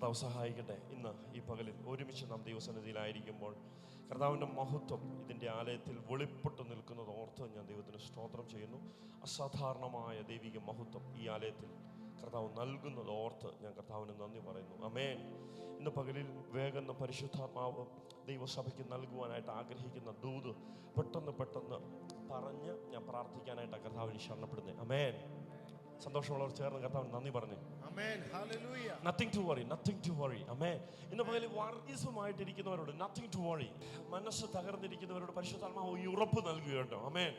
കർത്താവ് സഹായിക്കട്ടെ. ഇന്ന് ഈ പകലിൽ ഒരുമിച്ച് നാം ദൈവസന്നിധിയിലായിരിക്കുമ്പോൾ കർത്താവിൻ്റെ മഹത്വം ഇതിൻ്റെ ആലയത്തിൽ വെളിപ്പെട്ടു നിൽക്കുന്നത് ഓർത്ത് ഞാൻ ദൈവത്തിന് സ്തോത്രം ചെയ്യുന്നു. അസാധാരണമായ ദൈവിക മഹത്വം ഈ ആലയത്തിൽ കർത്താവ് നൽകുന്നത് ഓർത്ത് ഞാൻ കർത്താവിന് നന്ദി പറയുന്നു. ആമേൻ. ഇന്ന് പകലിൽ വേഗം പരിശുദ്ധാത്മാവ് ദൈവസഭയ്ക്ക് നൽകുവാനായിട്ട് ആഗ്രഹിക്കുന്ന ദൂത് പെട്ടെന്ന് പറഞ്ഞ് ഞാൻ പ്രാർത്ഥിക്കാനായിട്ട് കർത്താവിന് ശരണപ്പെടുന്നത്. ആമേൻ. സന്തോഷമുള്ളവർ ചേർന്ന് കർത്താവിന് നന്ദി പറഞ്ഞു. Nothing to worry, nothing to worry. ആമേൻ. ഇന്ന് പകലിൽ വർഗീസുമായിട്ടിരിക്കുന്നവരോട് നത്തിങ് ടു വറി, മനസ്സ് തകർന്നിരിക്കുന്നവരോട് പരിശുദ്ധാത്മാവ് ഈ ഉറപ്പ് നൽകുകയുണ്ടോ. ആമേൻ.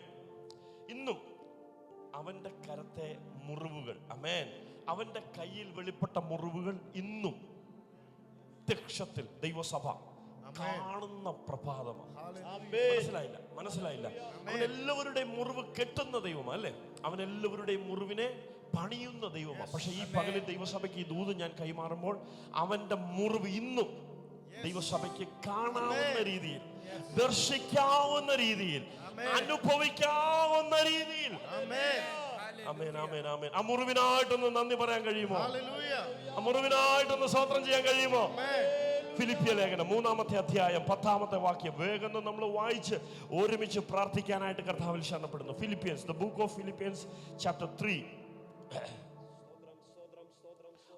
ഇന്നും അവന്റെ കരത്തെ മുറിവുകൾ, ആമേൻ, അവന്റെ കയ്യിൽ വെളിപ്പെട്ട മുറിവുകൾ ഇന്നും പ്രത്യക്ഷത്തിൽ ദൈവസഭ കാണുന്ന പ്രഭാതമാണ്. മനസ്സിലായില്ല. അവൻ എല്ലാവരുടെയും മുറിവ് കെട്ടുന്ന ദൈവമാണ്, അല്ലേ? അവൻ എല്ലാവരുടെയും മുറിവിനെ പണിയുന്ന ദൈവമാണ്. പക്ഷെ ഈ പകലിൽ ദൈവസഭയ്ക്ക് ഈ ദൂത് ഞാൻ കൈമാറുമ്പോൾ അവന്റെ മുറിവ് ഇന്നും ദൈവസഭയ്ക്ക് കാണാവുന്ന രീതിയിൽ, ദർശിക്കാവുന്ന രീതിയിൽ, അനുഭവിക്കാവുന്ന രീതിയിൽ. ആമേൻ, ആമേൻ, ആമേൻ. ആ മുറിവിനായിട്ടൊന്ന് നന്ദി പറയാൻ കഴിയുമോ? ആ മുറിവിനായിട്ടൊന്ന് സ്തോത്രം ചെയ്യാൻ കഴിയുമോ? ഫിലിപ്പിയ ലേഖനം 3-ാമത്തെ അധ്യായം 10-ാമത്തെ വാക്യം വേഗം നമ്മൾ വായിച്ച് ഒരുമിച്ച് പ്രാർത്ഥിക്കാനായിട്ട് കർത്താവിൽ ശരണപ്പെടുന്നു. Philippians, the book of Philippians, chapter 3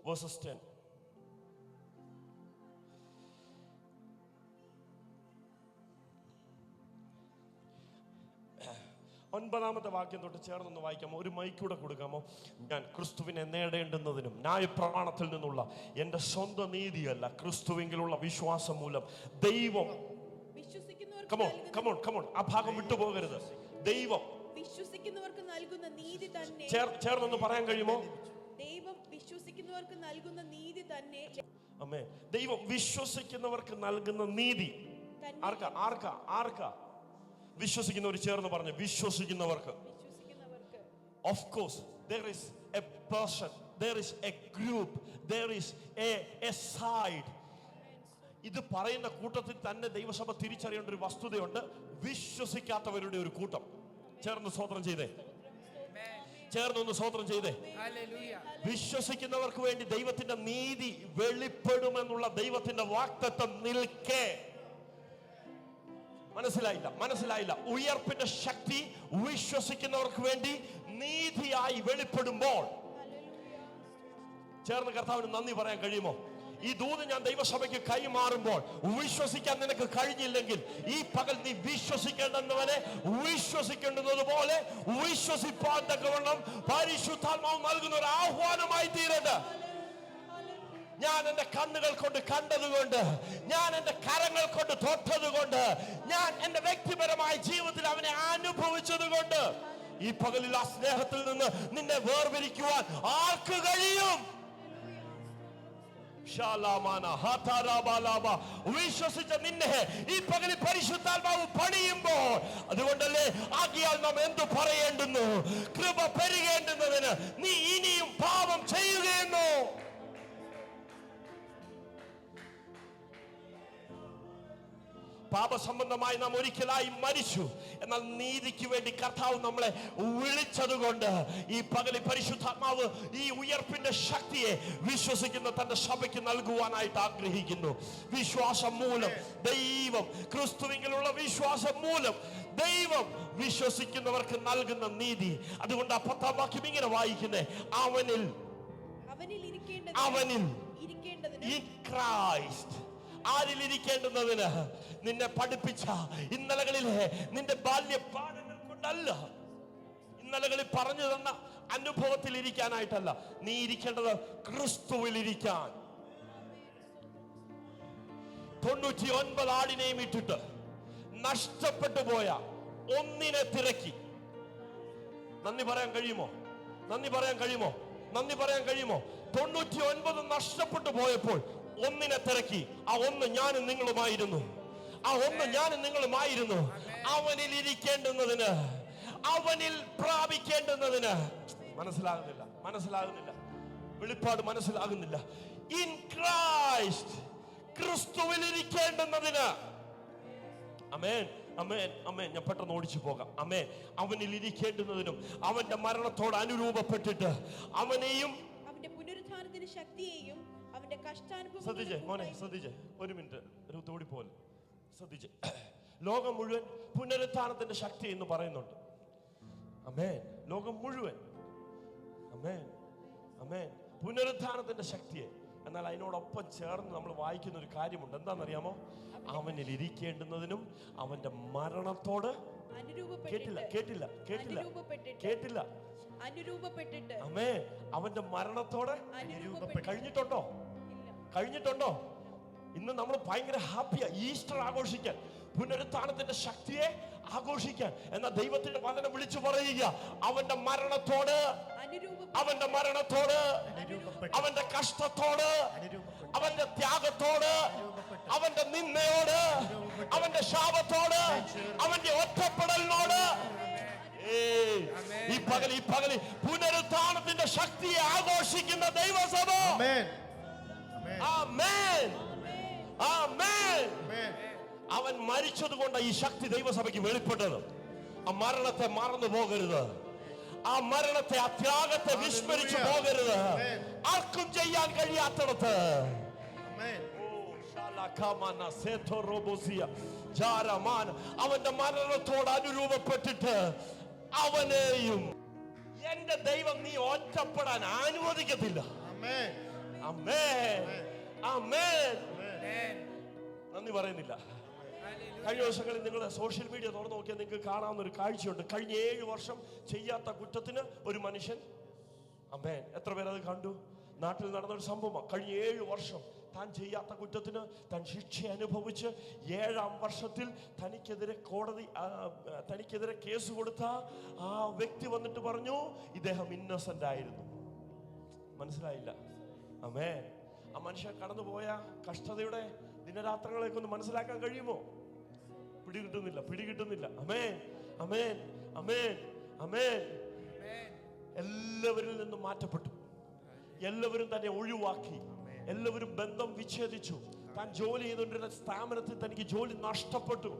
verses 10. ഒൻപതാമത്തെ വാക്യം തൊട്ട് ചേർന്നൊന്ന് വായിക്കാമോ? ഒരു മൈക്കൂടെ കൊടുക്കാമോ? ഞാൻ ക്രിസ്തുവിനെ നേടേണ്ടുന്നതിനും ന്യായപ്രമാണത്തിൽ നിന്നുള്ള എൻ്റെ സ്വന്തം നീതിയല്ല, ക്രിസ്തുവിലുള്ള വിശ്വാസം മൂലം ദൈവം, ആ ഭാഗം വിട്ടുപോകരുത്. ദൈവം വിശ്വസിക്കുന്നവർക്ക് നൽകുന്ന നീതി തന്നെ. ചേർന്നൊന്ന് പറയാൻ കഴിയുമോ? ദൈവം വിശ്വസിക്കുന്നവർക്ക് നൽകുന്ന നീതി തന്നെ. അമ്മേ, ദൈവം വിശ്വസിക്കുന്നവർക്ക് നൽകുന്ന നീതി ആർക്കാ? വിശ്വസിക്കുന്നവർ ചേർന്ന് പറഞ്ഞു, വിശ്വസിക്കുന്നവർക്ക്. Of course, there is a person, there is a group, there is a side. ഇത് പറയുന്ന കൂട്ടത്തിൽ തന്നെ ദൈവസഭ തിരിച്ചറിയേണ്ട ഒരു വസ്തുതയുണ്ട്. വിശ്വസിക്കാത്തവരുടെ ഒരു കൂട്ടം. ചേർന്ന് സ്തോത്രം ചെയ്തേ, ചേർന്നൊന്ന് സ്തോത്രം ചെയ്തേ. വിശ്വസിക്കുന്നവർക്ക് വേണ്ടി ദൈവത്തിന്റെ നീതി വെളിപ്പെടുമെന്നുള്ള ദൈവത്തിന്റെ വാഗ്ദത്തം നിൽക്കേ. മനസ്സിലായില്ല. ഉയർപ്പിന്റെ ശക്തി വിശ്വസിക്കുന്നവർക്ക് വേണ്ടി നീതിയായി വെളിപ്പെടുമ്പോൾ ചേർന്ന് കർത്താവിന് നന്ദി പറയാൻ കഴിയുമോ? ഈ ദൂത് ഞാൻ ദൈവസഭയ്ക്ക് കൈമാറുമ്പോൾ വിശ്വസിക്കാൻ നിനക്ക് കഴിഞ്ഞില്ലെങ്കിൽ ഈ പകൽ നീ വിശ്വസിക്കേണ്ടുന്നവനെ വിശ്വസിക്കേണ്ടുന്നത് പോലെ വിശ്വസിപ്പാൻ തക്കവണ്ണം പരിശുദ്ധാത്മാവ് നൽകുന്ന ഒരു ആഹ്വാനമായി തീരട്ടെ. ഞാൻ എൻ്റെ കണ്ണുകൾ കൊണ്ട് കണ്ടതുകൊണ്ട്, ഞാൻ എൻ്റെ കരങ്ങൾ കൊണ്ട് തൊട്ടതുകൊണ്ട്, ഞാൻ എൻ്റെ വ്യക്തിപരമായ ജീവിതത്തിൽ അവനെ അനുഭവിച്ചതുകൊണ്ട് ഈ പകലിൽ ആ സ്നേഹത്തിൽ നിന്ന് നിന്നെ വേർപിരിക്കുവാൻ ആർക്ക് കഴിയും? വിശ്വസിച്ച നിന്നെ ഈ പകലിൽ പരിശുദ്ധാത്മാവ് പണിയുമ്പോൾ, അതുകൊണ്ടല്ലേ ആകിയാൽ നാം എന്തു പറയേണ്ടുന്നു? കൃപ പെരുകേണ്ടുന്നതിന് നീ ഇനിയും പാപം ചെയ്യുകയെന്നോ? പാപസംബന്ധമായി നാം ഒരിക്കലായി മരിച്ചു. എന്നാൽ നീതിക്ക് വേണ്ടി കർത്താവ് നമ്മളെ വിളിച്ചതുകൊണ്ട് ഈ പകലിൽ പരിശുദ്ധാത്മാവ് ഈ ഉയർപ്പിന്റെ ശക്തിയെ വിശ്വസിക്കുന്ന തന്റെ സഭയ്ക്ക് നൽകുവാനായിട്ട് ആഗ്രഹിക്കുന്നു. വിശ്വാസം മൂലം ദൈവം, ക്രിസ്തുവിലുള്ള വിശ്വാസം മൂലം ദൈവം വിശ്വസിക്കുന്നവർക്ക് നൽകുന്ന നീതി. അതുകൊണ്ട് ആ 10-ാം വാക്യം ഇങ്ങനെ വായിക്കുന്നേ, അവനിൽ ഇൻ ക്രൈസ്റ്റ്. ആരിലിരിക്കേണ്ടുന്നതിന്? നിന്നെ പഠിപ്പിച്ച ഇന്നലകളിലെ നിന്റെ ബാല്യപാഠങ്ങൾ കൊണ്ടല്ല, ഇന്നലകളിൽ പറഞ്ഞു തന്ന അനുഭവത്തിൽ ഇരിക്കാനായിട്ടല്ല. നീ ഇരിക്കേണ്ടത് ക്രിസ്തുവിലിരിക്കാൻ. 99 ആടിനെയും ഇട്ടിട്ട് നഷ്ടപ്പെട്ടു പോയ ഒന്നിനെ തിരക്കി. നന്ദി പറയാൻ കഴിയുമോ? 99 നഷ്ടപ്പെട്ടു പോയപ്പോൾ ഒന്നിനെ തിരക്കി. ആ ഒന്ന് ഞാനും നിങ്ങളുമായിരുന്നു. അവനിൽ ഇരിക്കേണ്ടുന്നതിന്, അവനിൽ പ്രാപിക്കേണ്ടുന്നതിന്. മനസ്സിലാകുന്നില്ല. വെളിപ്പാട് മനസ്സിലാകുന്നില്ല. ഇൻ ക്രൈസ്റ്റ്, ക്രിസ്തുവിൽ ഇരിക്കേണ്ടുന്നതിന്. ആമേൻ. ഞാൻ പെട്ടെന്ന് ഓടിച്ചു പോകാം. അവനിൽ ഇരിക്കേണ്ടുന്നതിനും അവന്റെ മരണത്തോട് അനുരൂപപ്പെട്ടിട്ട് അവനെയും അവന്റെ പുനരുത്ഥാനത്തിന്റെ ശക്തിയെയും അവന്റെ കഷ്ടാനുഭവം ശ്രദ്ധിച്ചേ മോനെ, ശ്രദ്ധിച്ചേ, ഒരു മിനിറ്റ്, ഒരു തോടി പോലെ ശ്രദ്ധിച്ചേ. ലോകം മുഴുവൻ പുനരുത്ഥാനത്തിന്റെ ശക്തി എന്ന് പറയുന്നുണ്ട്. ആമേൻ. ലോകം മുഴുവൻ ആമേൻ, ആമേൻ, പുനരുത്ഥാനത്തിന്റെ ശക്തിയെ. എന്നാൽ അതിനോടൊപ്പം ചേർന്ന് നമ്മൾ വായിക്കുന്ന ഒരു കാര്യമുണ്ട്. എന്താണെന്നറിയാമോ? അവനിൽ ഇരിക്കേണ്ടുന്നതിനും അവന്റെ മരണത്തോട് കേട്ടില്ല. ആമേൻ. അവന്റെ മരണത്തോട് കഴിഞ്ഞിട്ടുണ്ടോ? ഇന്ന് നമ്മൾ ഭയങ്കര ഹാപ്പിയാ ഈസ്റ്റർ ആഘോഷിക്കാൻ, പുനരുത്ഥാനത്തിന്റെ ശക്തിയെ ആഘോഷിക്കാൻ. എന്നാൽ ദൈവത്തിന്റെ വചനം വിളിച്ചു പറയുക, അവന്റെ മരണത്തോട്, അവന്റെ കഷ്ടത്തോട്, അവന്റെ ത്യാഗത്തോട്, അവന്റെ നിന്ദയോട്, അവന്റെ ശാപത്തോട്, അവന്റെ ഒറ്റപ്പെടലിനോട്, ഈ പകലി പുനരുത്ഥാനത്തിന്റെ ശക്തിയെ ആഘോഷിക്കുന്ന ദൈവസഭ. ആമേൻ, ആമേൻ. അവൻ മരിച്ചത് കൊണ്ട് ഈ ശക്തി ദൈവസഭയ്ക്ക് വെളിപ്പെട്ടത്. ആ മരണത്തെ മറന്നു പോകരുത്. ആ മരണത്തെ, ആ ത്യാഗത്തെ വിസ്മരിച്ചു പോകരുത്. ആർക്കും ചെയ്യാൻ കഴിയാത്തടത്ത് അവന്റെ മരണത്തോട് അനുരൂപപ്പെട്ടിട്ട് അവനെയും എന്റെ ദൈവം നീ ഒറ്റപ്പെടാൻ അനുവദിക്കത്തില്ല. നന്ദി പറയുന്നില്ല. കഴിഞ്ഞ ദിവസങ്ങളിൽ നിങ്ങൾ സോഷ്യൽ മീഡിയ തുറന്നു നോക്കിയാൽ നിങ്ങൾക്ക് കാണാവുന്ന ഒരു കാഴ്ചയുണ്ട്. കഴിഞ്ഞ 7 വർഷം ചെയ്യാത്ത കുറ്റത്തിന് ഒരു മനുഷ്യൻ, ആമേൻ, എത്ര പേരത് കണ്ടു? നാട്ടിൽ നടന്നൊരു സംഭവം. കഴിഞ്ഞ 7 വർഷം താൻ ചെയ്യാത്ത കുറ്റത്തിന് താൻ ശിക്ഷ അനുഭവിച്ച് 7-ാം വർഷത്തിൽ തനിക്കെതിരെ കേസ് കൊടുത്ത ആ വ്യക്തി വന്നിട്ട് പറഞ്ഞു, ഇദ്ദേഹം ഇന്നസെന്റ് ആയിരുന്നു. മനസ്സിലായില്ല? ആമേൻ. ആ മനുഷ്യൻ കടന്നുപോയ കഷ്ടതയുടെ ദിനരാത്രങ്ങളെയൊക്കെ ഒന്ന് മനസ്സിലാക്കാൻ കഴിയുമോ? പിടികിട്ടുന്നില്ല. ആമേൻ, ആമേൻ, ആമേൻ, ആമേൻ. എല്ലാവരിൽ നിന്നും മാറ്റപ്പെട്ടു. എല്ലാവരും തന്നെ ഒഴിവാക്കി. എല്ലാവരും ബന്ധം വിച്ഛേദിച്ചു. താൻ ജോലി ചെയ്തുകൊണ്ടിരുന്ന സ്ഥാപനത്തിൽ തനിക്ക് ജോലി നഷ്ടപ്പെട്ടു.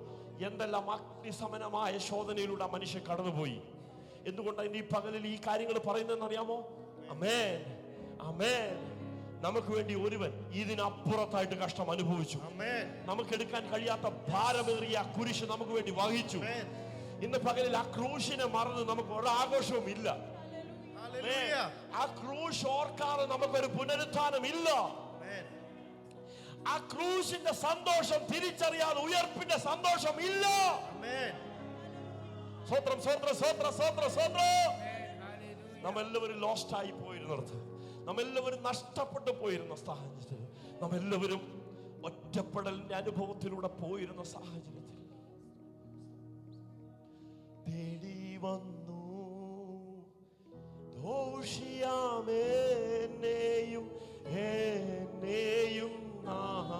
എന്തെല്ലാം അഗ്നിസമനമായ ശോധനയിലൂടെ ആ മനുഷ്യൻ കടന്നുപോയി. എന്തുകൊണ്ടാണ് ഈ പകലിൽ ഈ കാര്യങ്ങൾ പറയുന്നതെന്ന് അറിയാമോ? ആമേൻ, ആമേൻ. നമുക്ക് വേണ്ടി ഒരുവൻ ഇതിനപ്പുറത്തായിട്ട് കഷ്ടം അനുഭവിച്ചു. നമുക്ക് എടുക്കാൻ കഴിയാത്ത ഭാരമേറിയ കുരിശ് നമുക്ക് വേണ്ടി വഹിച്ചു. ഇന്ന് പകലിൽ ആ ക്രൂശിനെ മറന്ന് നമുക്ക് ഒരാഘോഷവും ഇല്ല. ആ ക്രൂശ് ഓർക്കാതെ നമുക്കൊരു പുനരുത്ഥാനം ഇല്ല. ആ ക്രൂശിന്റെ സന്തോഷം തിരിച്ചറിയാതെ ഉയർപ്പിന്റെ സന്തോഷം ഇല്ല. സ്വത്രം, സ്വത്രം, സ്വത്രം, സ്വത്രം, സ്വത്രം. നമ്മെല്ലാവരും ലോസ്റ്റ് ആയി പോയിരുന്നിടത്ത്, നമ്മെല്ലാവരും നഷ്ടപ്പെട്ടു പോയിരുന്ന സാഹചര്യത്തിൽ, നമ്മെല്ലാവരും ഒറ്റപ്പെടലിന്റെ അനുഭവത്തിലൂടെ പോയിരുന്ന സാഹചര്യത്തിൽ തേടി വന്നു ദോഷിയാമേനെയും എന്നെയും നാഥ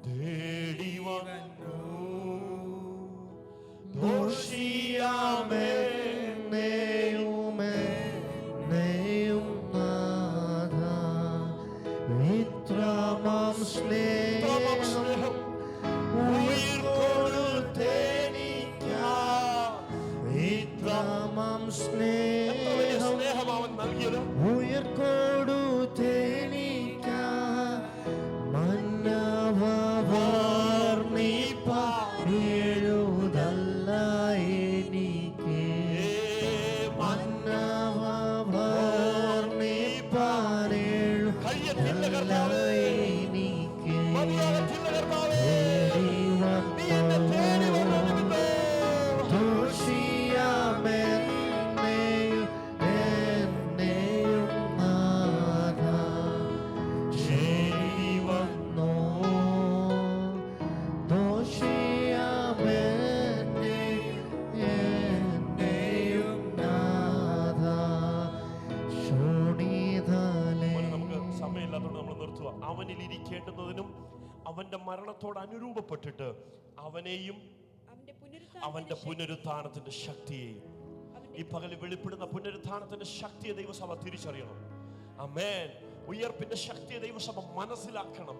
തേടി വന്നു ദോഷിയാമേനെയും എന്നെയും നാഥ മിത്രമാം സ്നേഹം ഉയിർ കൊടുത്തെനിക്കായി മിത്രമാം സ്നേഹം അവൻ നൽകിയത് ഉയിർ കൊടുത്തെനിക്കായി മന്നവ വർണ്ണിപ്പാനെഴുതല്ല എനിക്ക് മന്നവ വർണ്ണിപ്പാനെഴുതല്ല എനിക്ക് ദോഷിയാമെന്നെയും എന്നെയും നാഥ ശരി വന്നോ ദോഷിയാമെന്നെയും എന്നെയും നാഥ ശോണിതലേ. നമുക്ക് സമയമില്ലാത്തതുകൊണ്ട് നമ്മൾ നിർത്തുക. അവനിൽ ഇരിക്കേണ്ടുന്നതിനും അവന്റെ മരണത്തോട് അനുരൂപപ്പെട്ടിട്ട് അവനെയും അവന്റെ പുനരുത്ഥാനത്തിന്റെ ശക്തിയെയും, ഈ പകൽ വെളിപ്പെടുന്ന പുനരുത്ഥാനത്തിന്റെ ശക്തിയെ ദൈവസഭ തിരിച്ചറിയണം. ആമേൻ. ഉയർപ്പിന്റെ ശക്തിയെ ദൈവസഭ മനസ്സിലാക്കണം.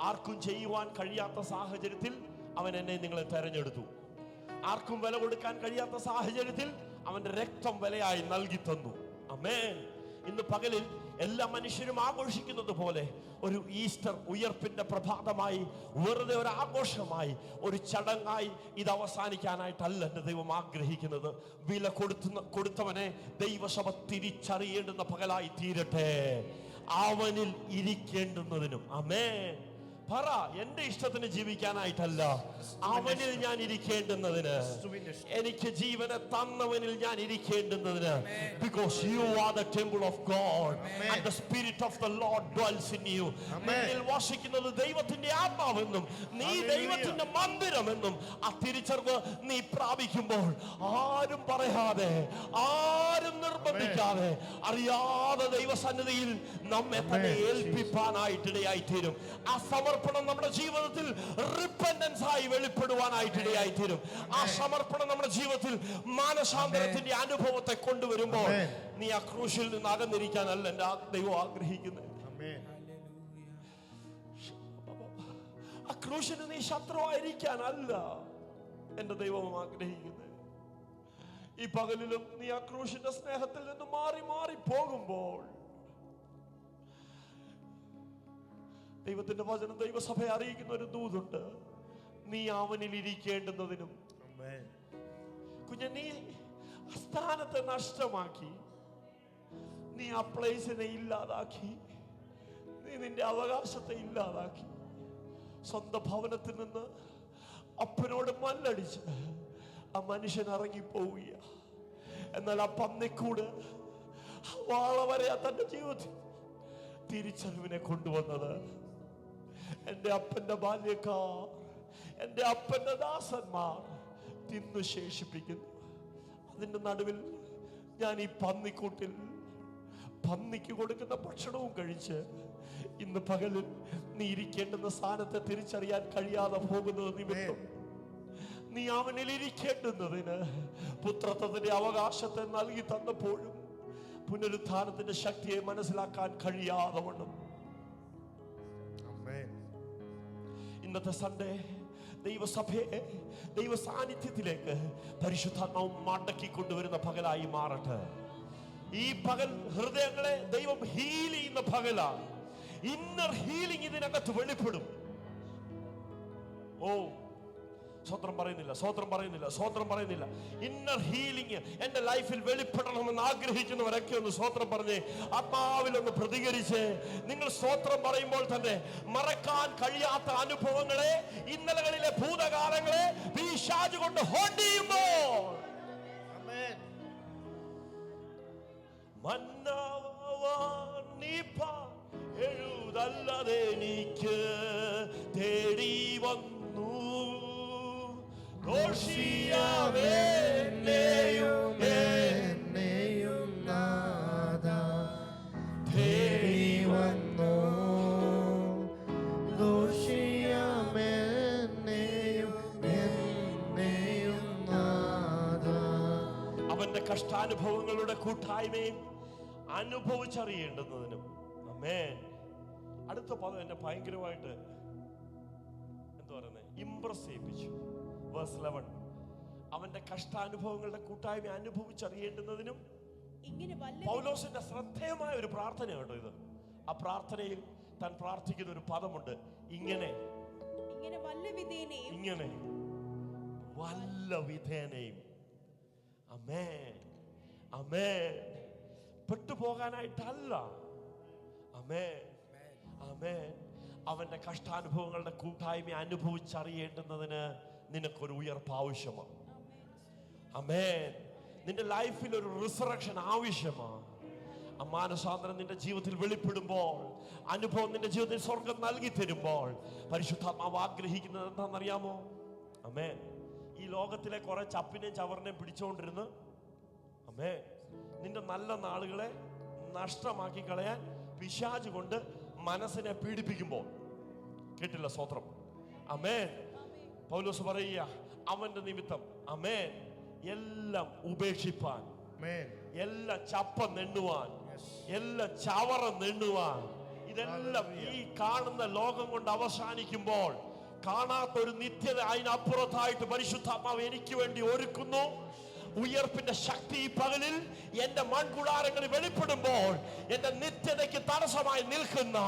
ആർക്കും ചെയ്യുവാൻ കഴിയാത്ത സാഹചര്യത്തിൽ അവൻ എന്നെ നിങ്ങളെ തെരഞ്ഞെടുത്തു. ആർക്കും വില കൊടുക്കാൻ കഴിയാത്ത സാഹചര്യത്തിൽ അവന്റെ രക്തം വിലയായി നൽകി തന്നു. ആമേൻ. ഇന്ന് പകലിൽ എല്ലാ മനുഷ്യരും ആഘോഷിക്കുന്നത് പോലെ ഒരു ഈസ്റ്റർ ഉയർപ്പിന്റെ പ്രഭാതമായി, വെറുതെ ഒരു ആഘോഷമായി, ഒരു ചടങ്ങായി ഇത് അവസാനിക്കാനായിട്ടല്ല എൻ്റെ ദൈവം ആഗ്രഹിക്കുന്നത്. വില കൊടുത്തവനെ ദൈവസഭ തിരിച്ചറിയേണ്ടുന്ന പകലായി തീരട്ടെ, അവനിൽ ഇരിക്കേണ്ടുന്നതിനും. ആമേൻ. പറ, എന്റെ ഇഷ്ടത്തിന് ജീവിക്കാനായിട്ടല്ല, അവനിൽ ഞാൻ ഇരിക്കേണ്ടുന്നതിന്, എനിക്ക് ജീവനെ തന്നവനിൽ ഞാൻ ഇരിക്കേണ്ടുന്നതിന്. Because you are the temple of God and the spirit of the Lord dwells in you. നിന്നിൽ വസിക്കുന്നത് ദൈവത്തിന്റെ ആത്മാവെന്നും നീ ദൈവത്തിന്റെ മന്ദിരമെന്നും ആ തിരിച്ചറിവ് നീ പ്രാപിക്കുമ്പോൾ ആരും പറയാതെ, ആരും നിർബന്ധിക്കാതെ, അറിയാതെ ദൈവസന്നിധിയിൽ നമ്മെ തന്നെ ഏൽപ്പിക്കാനായിട്ടിടയായി തീരും. ആ സമർപ്പണം നമ്മുടെ ജീവിതത്തിൽ റിപ്പന്റൻസ് ആയി വെളിപ്പെടുവാനായിട്ടിടയായി തീരും. ആ സമർപ്പണം നമ്മുടെ ജീവിതത്തിൽ മാനസാന്തരത്തിന്റെ അനുഭവത്തെ കൊണ്ടുവരുമ്പോൾ നീ ആ ക്രൂശിൽ നിന്ന് അകന്നിരിക്കാനല്ല എൻ്റെ ദൈവം ആഗ്രഹിക്കുന്നത്. ആ ക്രൂശിന് നീ ശത്രുവായിരിക്കാനല്ല എൻ്റെ ദൈവം ആഗ്രഹിക്കുന്നത്. ഈ പകലിലും നീ ആ ക്രൂശിന്റെ സ്നേഹത്തിൽ നിന്ന് മാറി മാറി പോകുമ്പോൾ ദൈവത്തിന്റെ വചനം ദൈവസഭയെ അറിയിക്കുന്ന ഒരു ദൂതുണ്ട്. നീ അവനിൽ ഇരിക്കേണ്ടുന്നതിനും. കുഞ്ഞെ, നീ സ്ഥാനത്തെ നഷ്ടമാക്കി, നീ ആ പ്ലേസിനെ ഇല്ലാതാക്കി, നീ നിന്റെ അവകാശത്തെ ഇല്ലാതാക്കി, സ്വന്തം ഭവനത്തിൽ നിന്ന് അപ്പനോട് മല്ലടിച്ച് ആ മനുഷ്യൻ ഇറങ്ങിപ്പോവുക. എന്നാൽ ആ പന്നിക്കൂട് വാള വരെ തന്റെ ജീവിതത്തിൽ തിരിച്ചറിവിനെ കൊണ്ടുവന്നത് എന്റെ അപ്പന്റെ ബാല്യക്കാർ, എന്റെ അപ്പന്റെ ദാസന്മാർ തിന്നു ശേഷിപ്പിക്കുന്നു. അതിന്റെ നടുവിൽ ഞാൻ ഈ പന്നിക്കൂട്ടിൽ പന്നിക്ക് കൊടുക്കുന്ന ഭക്ഷണവും കഴിച്ച് ഇന്ന് പകലിൽ നീ ഇരിക്കേണ്ടുന്ന സ്ഥാനത്തെ തിരിച്ചറിയാൻ കഴിയാതെ പോകുന്നത് നിമിത്തം നീ അവനിൽ ഇരിക്കേണ്ടുന്നതിന് പുത്രത്വത്തിന്റെ അവകാശത്തെ നൽകി തന്നപ്പോഴും പുനരുത്ഥാനത്തിന്റെ ശക്തിയെ മനസ്സിലാക്കാൻ കഴിയാതെ വണ്ണം ഇന്നത്തെ സൺഡേ ദൈവസഭയെ ദൈവ സാന്നിധ്യത്തിലേക്ക് പരിശുദ്ധാത്മാവ് മടക്കി കൊണ്ടുവരുന്ന പകലായി മാറട്ടെ. ഈ പകൽ ഹൃദയങ്ങളെ ദൈവം ഹീൽ ചെയ്യുന്ന പകലാണ്. ഇന്നർ ഹീലിംഗ് ഇതിനകത്ത് വെളിപ്പെടും. ഓ, സ്വത്രം പറയുന്നില്ല. ഇന്നർ ഹീലിംഗ് എന്റെ ലൈഫിൽ വെളിപ്പെടണമെന്ന് ആഗ്രഹിക്കുന്നവരൊക്കെ ഒന്ന് സ്വത്രം പറഞ്ഞ് ആത്മാവിലൊന്ന് പ്രതികരിച്ച് നിങ്ങൾ സ്വത്രം പറയുമ്പോൾ തന്നെ മറക്കാൻ കഴിയാത്ത അനുഭവങ്ങളെ, ഇന്നലകളിലെ ഭൂതകാലങ്ങളെ പിശാച് കൊണ്ട് ഹോൾഡ് ചെയ്യുമ്പോൾ എഴുതല്ലാതെ എനിക്ക് തേടി വന്നു അവന്റെ കഷ്ടാനുഭവങ്ങളുടെ കൂട്ടായ്മയും അനുഭവിച്ചറിയേണ്ടുന്നതിനും. ആമേൻ. അടുത്ത പദം എന്നെ ഭയങ്കരമായിട്ട് എന്താ പറയുന്നത്, ഇംപ്രസ് ചെയ്യിപ്പിച്ചു. വേഴ്സ് 11, അവന്റെ കഷ്ടാനുഭവങ്ങളുടെ കൂട്ടായ്മ അനുഭവിച്ചറിയേണ്ടുന്നതിനും. പൗലോസിന്റെ ശ്രദ്ധേയമായ ഒരു പ്രാർത്ഥന കേട്ടോ ഇത്. ആ പ്രാർത്ഥനയിൽ താൻ പ്രാർത്ഥിക്കുന്ന ഒരു പദമുണ്ട്, ഇങ്ങനെ വല്ല വിധേനയും. ആമേൻ, ആമേൻ. പെട്ടുപോകാനായിട്ടല്ല. ആമേൻ, ആമേൻ. അവന്റെ കഷ്ടാനുഭവങ്ങളുടെ കൂട്ടായ്മ അനുഭവിച്ചറിയേണ്ടുന്നതിന് നിനക്കൊരു ഉയർപ്പ് ആവശ്യമാണ്. ആമേൻ. നിന്റെ ലൈഫിൽ ഒരു റിസറക്ഷൻ ആവശ്യമാണ്. ആ മാനസാന്തരം നിന്റെ ജീവിതത്തിൽ വെളിപ്പെടുമ്പോൾ, അനുഭവം നിന്റെ ജീവിതത്തിൽ സ്വർഗം നൽകി തരുമ്പോൾ പരിശുദ്ധാത്മാവ് ആഗ്രഹിക്കുന്നത് എന്താണെന്നറിയാമോ? ആമേൻ. ഈ ലോകത്തിലെ കുറെ ചപ്പിനെയും ചവറിനെയും പിടിച്ചുകൊണ്ടിരുന്ന് ആമേൻ നിന്റെ നല്ല നാളുകളെ നഷ്ടമാക്കി കളയാൻ പിശാച് കൊണ്ട് മനസ്സിനെ പീഡിപ്പിക്കുമ്പോൾ, കേട്ടില്ല സ്തോത്രം. ആമേൻ. പൗലോസ് പറയുക, അവന്റെ നിമിത്തം ആമേൻ എല്ലാം ഉപേക്ഷിപ്പാൻ, എല്ലാം ചപ്പം നെണ്ണുവാൻ, എല്ലാം ചവറ നെണ്ണുവാൻ, ഇതെല്ലാം ഈ കാണുന്ന ലോകം കൊണ്ട് അവസാനിക്കുമ്പോൾ കാണാത്തൊരു നിത്യത അതിനപ്പുറത്തായിട്ട് പരിശുദ്ധാത്മാവ് എനിക്ക് വേണ്ടി ഒരുക്കുന്നു. ഉയർപ്പിന്റെ ശക്തി ഈ പകലിൽ എന്റെ മൺകുടാരങ്ങളിൽ വെളിപ്പെടുമ്പോൾ എന്റെ നിത്യതയ്ക്ക് തടസ്സമായി നിൽക്കുന്ന,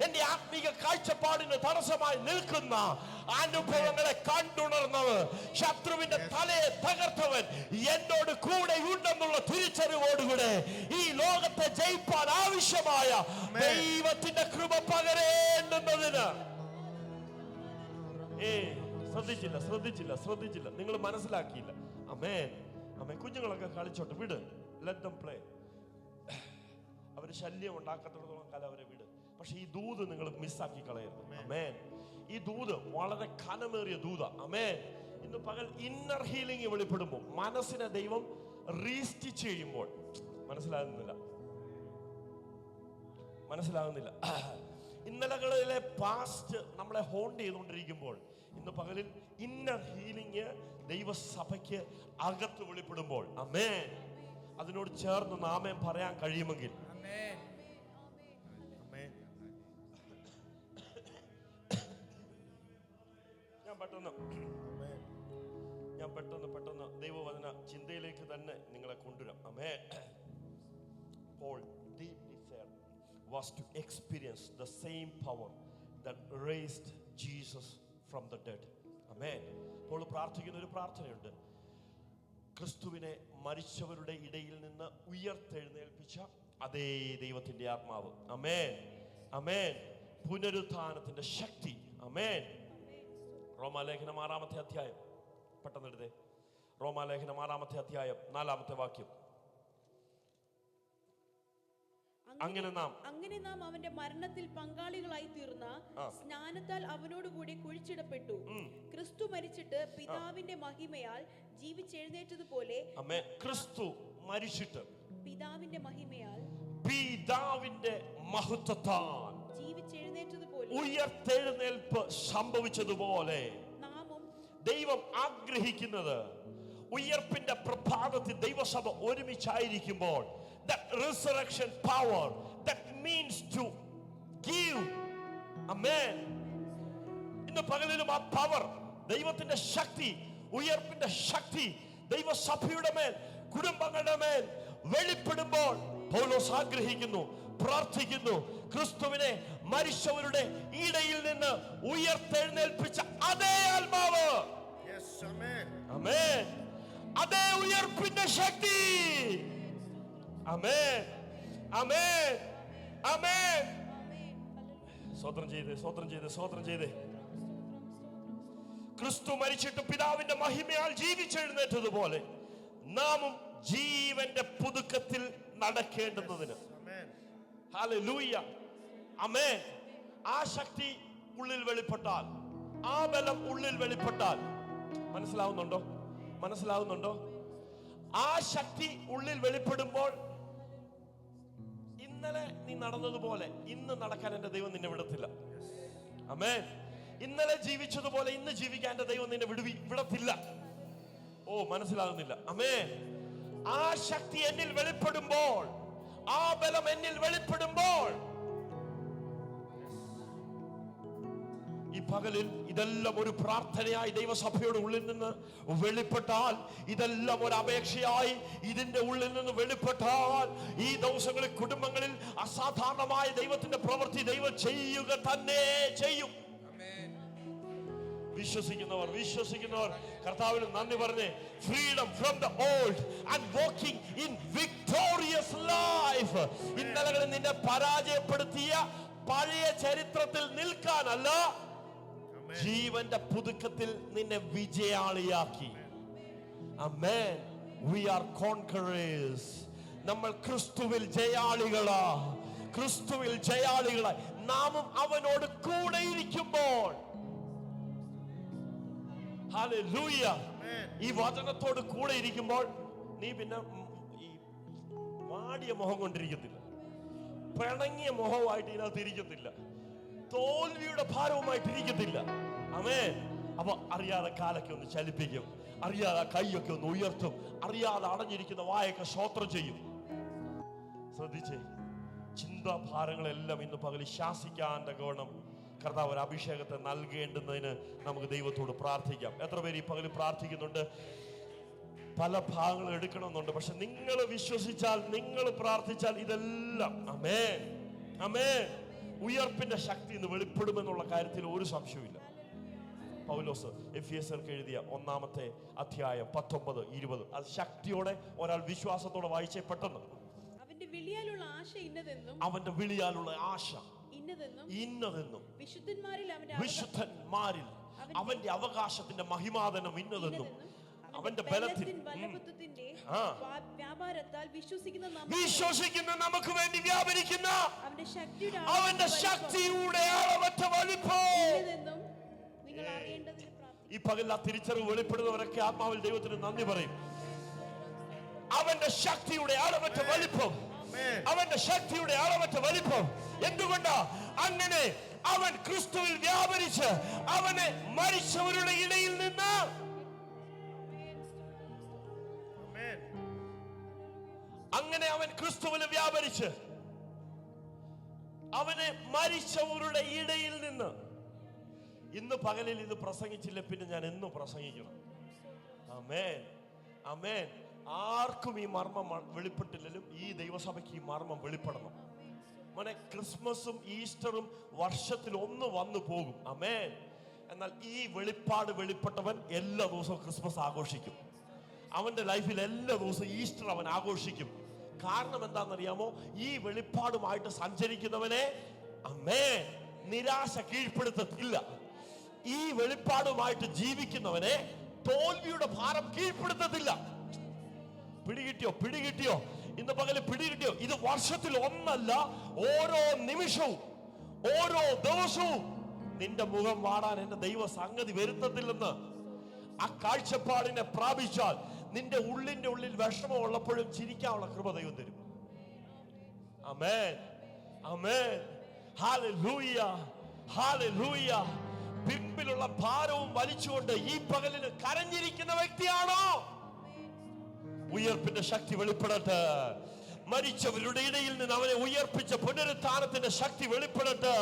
എന്റെ ആത്മീക കാഴ്ചപ്പാടിന് തടസ്സമായി നിൽക്കുന്ന അനുഭവങ്ങളെ കണ്ടുണർന്നവർ, ശത്രുവിന്റെ തലയെ തകർത്തവൻ എന്നോട് കൂടെ ഉണ്ടെന്നുള്ള തിരിച്ചറിവോടുകൂടെ ഈ ലോകത്തെ ജയിപ്പാൻ ആവശ്യമായ ദൈവത്തിന്റെ കൃപ പകരേണ്ടുന്നതിന് ശ്രദ്ധിച്ചില്ല. നിങ്ങൾ മനസ്സിലാക്കിയില്ല. അമേൻ. കുഞ്ഞുങ്ങളൊക്കെ കളിച്ചോട്ടെ, വിട്. Let them play. അവര് ശല്യം ഉണ്ടാക്കത്തോളം കാലം അവരെ വിട്. പക്ഷെ ഈ ദൂത് നിങ്ങൾ മിസ്സാക്കി കളയരുത്. അമേൻ. ഈ ദൂത് വളരെ ഘനമേറിയ ദൂത. അമേൻ. ഇന്ന് പകൽ ഇന്നർ ഹീലിംഗ് വെളിപ്പെടുമ്പോൾ, മനസ്സിനെ ദൈവം റീസ്റ്റിച്ച് ചെയ്യുമ്പോൾ, മനസ്സിലാകുന്നില്ല. ഇന്നലകളിലെ പാസ്റ്റ് നമ്മളെ ഹോണ്ട് ചെയ്തുകൊണ്ടിരിക്കുമ്പോൾ, ഇന്ന് പകലിൽ ഇന്നർ ഹീലിംഗ് ദൈവസഭയ്ക്ക് അകത്ത് വെളിപ്പെടുമ്പോൾ, അമേൻ, അതിനോട് ചേർന്ന് നാമേൻ പറയാൻ കഴിയുമെങ്കിൽ, ഞാൻ പെട്ടെന്ന് ദൈവവചന ചിന്തയിലേക്ക് തന്നെ നിങ്ങളെ കൊണ്ടുവരാം. അമേൻ. Paul deeply felt was to experience the same power that raised Jesus from the dead. Amen. അപ്പോൾ പ്രാർത്ഥിക്കുന്ന ഒരു പ്രാർത്ഥനയുണ്ട്. ക്രിസ്തുവിനെ മരിച്ചവരുടെ ഇടയിൽ നിന്ന് ഉയർത്തെഴുന്നേൽപ്പിച്ച അതേ ദൈവത്തിന്റെ ആത്മാവ്. അമേൻ. അമേൻ. പുനരുത്ഥാനത്തിന്റെ ശക്തി. അമേൻ. റോമാലേഖനം 6-ാമത്തെ അധ്യായം, പെട്ടെന്ന് എഴുതേ. റോമാലേഖനം 6-ാമത്തെ അധ്യായം 4-ാമത്തെ വാക്യം. അങ്ങനെ നാം അവന്റെ മരണത്തിൽ പങ്കാളികളായി തീർന്ന സ്നാനത്താൽ അവനോടുകൂടി കുഴിച്ചിടപ്പെട്ടു. ക്രിസ്തു മരിച്ചിട്ട് പിതാവിന്റെ മഹിമയാൽ ജീവിച്ചെഴുന്നേറ്റതുപോലെ, ക്രിസ്തു മരിച്ചിട്ട് പിതാവിന്റെ മഹിമയാൽ, പിതാവിന്റെ മഹത്വത്താൽ ജീവിച്ചെഴുന്നേറ്റതുപോലെ, ഉയർത്തെഴുന്നേൽപ്പ് സംഭവിച്ചതുപോലെ നാമും ദൈവം ആഗ്രഹിക്കുന്നത് ഉയർപ്പിന്റെ പ്രഭാതത്തിൽ ദൈവസഭ ഒരുമിച്ചായിരിക്കുമ്പോൾ, that resurrection power that means to give. Amen. ഇന്ന് പകലിലും ആ പവർ, ദൈവത്തിന്റെ ശക്തി, ഉയർപ്പിന്റെ ശക്തി ദൈവസഭയുടെ മേൽ, കുടുംബങ്ങളുടെ മേൽ വെളിപ്പെടുമ്പോൾ പൗലോസ് ആഗ്രഹിക്കുന്നു, പ്രാർത്ഥിക്കുന്നു, ക്രിസ്തുവിനെ മരിച്ചവരുടെ ഇടയിൽ നിന്ന് ഉയർത്തെഴുന്നേൽപ്പിച്ച അതേ ആത്മാവ്, ആമേൻ, അതേ ഉയർപ്പിന്റെ ശക്തി, ആമേൻ, ആമേൻ, ആമേൻ. സ്തോത്രം ചെയ്തേ. ക്രിസ്തു മരിച്ചിട്ട് പിതാവിന്റെ മഹിമയാൽ ജീവിച്ചെഴുന്നേറ്റതുപോലെ നാമും ജീവന്റെ പുതുക്കത്തിൽ നടക്കേണ്ടുന്നതിന്. ഹല്ലേലൂയ. ആമേൻ. ആ ശക്തി ഉള്ളിൽ വെളിപ്പെട്ടാൽ, ആ ബലം ഉള്ളിൽ വെളിപ്പെട്ടാൽ, മനസ്സിലാവുന്നുണ്ടോ? ആ ശക്തി ഉള്ളിൽ വെളിപ്പെടുമ്പോൾ ഇന്നലെ നീ നടന്നതുപോലെ ഇന്ന് നടക്കാൻ എന്റെ ദൈവം നിന്നെ വിടത്തില്ല. ആമേൻ. ഇന്നലെ ജീവിച്ചതുപോലെ ഇന്ന് ജീവിക്കാൻ എന്റെ ദൈവം നിന്നെ വിടത്തില്ല. ഓ, മനസ്സിലാകുന്നില്ല. ആമേൻ. ആ ശക്തി എന്നിൽ വെളിപ്പെടുമ്പോൾ, ആ ബലം എന്നിൽ വെളിപ്പെടുമ്പോൾ, ഈ പകലിൽ ഇതെല്ലാം ഒരു പ്രാർത്ഥനയായി ദൈവസഭയുടെ ഉള്ളിൽ നിന്ന് വെളിപ്പെട്ടാൽ, ഇതെല്ലാം ഒരു അപേക്ഷയായി ഇതിന്റെ ഉള്ളിൽ നിന്ന് വെളിപ്പെട്ടാൽ, ഈ ദിവസങ്ങളിൽ കുടുംബങ്ങളിൽ അസാധാരണമായ ദൈവത്തിന്റെ പ്രവൃത്തി ദൈവം ചെയ്യുക തന്നെ ചെയ്യും. വിശ്വസിക്കുന്നവർ കർത്താവിന് നന്ദി പറഞ്ഞേ. Freedom from the old and walking in victorious life. ഇന്നലകളിൽ നിന്നെ പരാജയപ്പെടുത്തിയ പഴയ ചരിത്രത്തിൽ നിൽക്കാനല്ല, ജീവന്റെ പുതുക്കത്തിൽ നിന്നെ വിജയാളിയാക്കി. ആമേൻ. We are conquerors. നമ്മൾ ക്രിസ്തുവിൽ ജയാളികളായി നാമും അവനോട് കൂടെ ഇരിക്കുമ്പോൾ, ഹല്ലേലൂയ, ഈ വചനത്തോട് കൂടെ ഇരിക്കുമ്പോൾ നീ പിന്നെ ഈ വാടിയ മുഖം കൊണ്ടിരിക്കത്തില്ല, പിണങ്ങിയ മുഖമായിട്ട് ഇതിനകത്ത് ഇരിക്കത്തില്ല, തോൽവിയുടെ ഭാരവുമായിട്ട് ഇരിക്കത്തില്ല. ആമേൻ. അപ്പൊ അറിയാതെ കാലൊക്കെ ഒന്ന് ചലിപ്പിക്കും, അറിയാതെ കൈയൊക്കെ ഒന്ന് ഉയർത്തും, അറിയാതെ അടഞ്ഞിരിക്കുന്ന വായൊക്കെ സ്തോത്രം ചെയ്യും. ശ്രദ്ധിച്ചേ, ചിന്താഭാരങ്ങളെല്ലാം ഇന്ന് പകൽ ശാസിക്കാൻ ഗുണം കർത്താവ് ഒരു അഭിഷേകത്തെ നൽകേണ്ടുന്നതിന് നമുക്ക് ദൈവത്തോട് പ്രാർത്ഥിക്കാം. എത്ര പേര് ഈ പകൽ പ്രാർത്ഥിക്കുന്നുണ്ട്? പല ഭാഗങ്ങളും എടുക്കണമെന്നുണ്ട്. പക്ഷെ നിങ്ങൾ വിശ്വസിച്ചാൽ, നിങ്ങൾ പ്രാർത്ഥിച്ചാൽ ഇതെല്ലാം ആമേൻ ആമേൻ ഉയർപ്പിന്റെ ശക്തി ഇന്ന് വെളിപ്പെടുമെന്നുള്ള കാര്യത്തിൽ ഒരു സംശയവുമില്ല. പൗലോസ് എഫെസ്യർക്ക് എഴുതിയ 1-ാമത്തെ അധ്യായം 19-20 അത് ശക്തിയോടെ ഒരാൾ വിശ്വാസത്തോടെ വായിച്ചേ പെട്ടെന്ന്. അവന്റെ വിളിയാലുള്ള ആശ ഇന്നതെന്നും, അവന്റെ വിളിയാലുള്ള ആശ ഇന്നതെന്നും, വിശുദ്ധന്മാരിൽ അവന്റെ അവകാശത്തിന്റെ മഹിമാദനം ഇന്നതെന്നും, അവന്റെ ബലത്തിന്റെ വ്യാപാരത്താൽ വിശ്വസിക്കുന്ന നമുക്ക് വേണ്ടി വ്യാപരിക്കുന്ന അവന്റെ ശക്തിയുടെ അളവറ്റ വലിപ്പം നിങ്ങൾ അറിയേണ്ടതിന് ഈ പകൽ ആ തിരിച്ചറിവ് വെളിപ്പെടുന്നവരൊക്കെ ആത്മാവിൽ ദൈവത്തിന് നന്ദി പറയും. അവന്റെ ശക്തിയുടെ അളവറ്റ വലിപ്പം, അവന്റെ ശക്തിയുടെ അളവറ്റ വലിപ്പം. എന്തുകൊണ്ടാ അങ്ങനെ? അവൻ ക്രിസ്തുവിൽ വ്യാപരിച്ച് അവനെ മരിച്ചവരുടെ ഇടയിൽ നിന്ന് അങ്ങനെ അവൻ ക്രിസ്തുവിൽ വ്യാപരിച്ച് അവനെ മരിച്ചവരുടെ ഇടയിൽ നിന്ന്. ഇന്ന് പകലിൽ ഇത് പ്രസംഗിച്ചില്ല പിന്നെ ഞാൻ എന്നും പ്രസംഗിക്കണം. ആമേൻ ആമേൻ. ആർക്കും ഈ മർമ്മം വെളിപ്പെട്ടില്ലെങ്കിലും ഈ ദൈവസഭയ്ക്ക് ഈ മർമ്മം വെളിപ്പെടണം. മോനെ, ക്രിസ്മസും ഈസ്റ്ററും വർഷത്തിൽ ഒന്ന് വന്നു പോകും. ആമേൻ. എന്നാൽ ഈ വെളിപ്പാട് വെളിപ്പെട്ടവൻ എല്ലാ ദിവസവും ക്രിസ്മസ് ആഘോഷിക്കും. അവന്റെ ലൈഫിൽ എല്ലാ ദിവസവും ഈസ്റ്റർ അവൻ ആഘോഷിക്കും. കാരണം എന്താണെന്നറിയാമോ? ഈ വെളിപ്പാടുമായിട്ട് സഞ്ചരിക്കുന്നവനെ ആമേൻ നിരാശ കീഴ്പ്പെടുത്തത്തില്ല. ഈ വെളിപ്പാടുമായിട്ട് ജീവിക്കുന്നവനെ തോൽവിയുടെ ഭാരം കീഴ്പ്പെടുത്തത്തില്ല. പിടികിട്ടിയോ? ഇന്ന് പകല് പിടികിട്ടിയോ? ഇത് വർഷത്തിൽ ഒന്നല്ല, ഓരോ നിമിഷവും ഓരോ ദിവസവും നിന്റെ മുഖം വാടാൻ എന്റെ ദൈവ സംഗതി വരുത്തത്തില്ലെന്ന് ആ കാഴ്ചപ്പാടിനെ പ്രാപിച്ചാൽ നിന്റെ ഉള്ളിന്റെ ഉള്ളിൽ വിഷമം ഉള്ളപ്പോഴും ചിരിക്കാനുള്ള കൃപ ദൈവം തരും. ആമേൻ ആമേൻ. Hallelujah hallelujah. പിമ്പിലുള്ള ഭാരവും വലിച്ചുകൊണ്ട് ഈ പകലിന് കരഞ്ഞിരിക്കുന്ന വ്യക്തിയാണോ? ഉയർപ്പിന്റെ ശക്തി വെളിപ്പെടട്ടെ. മരിച്ചവരുടെ ഇടയിൽ നിന്ന് അവനെ ഉയർപ്പിച്ച പുനരുത്ഥാനത്തിന്റെ ശക്തി വെളിപ്പെടട്ടെ.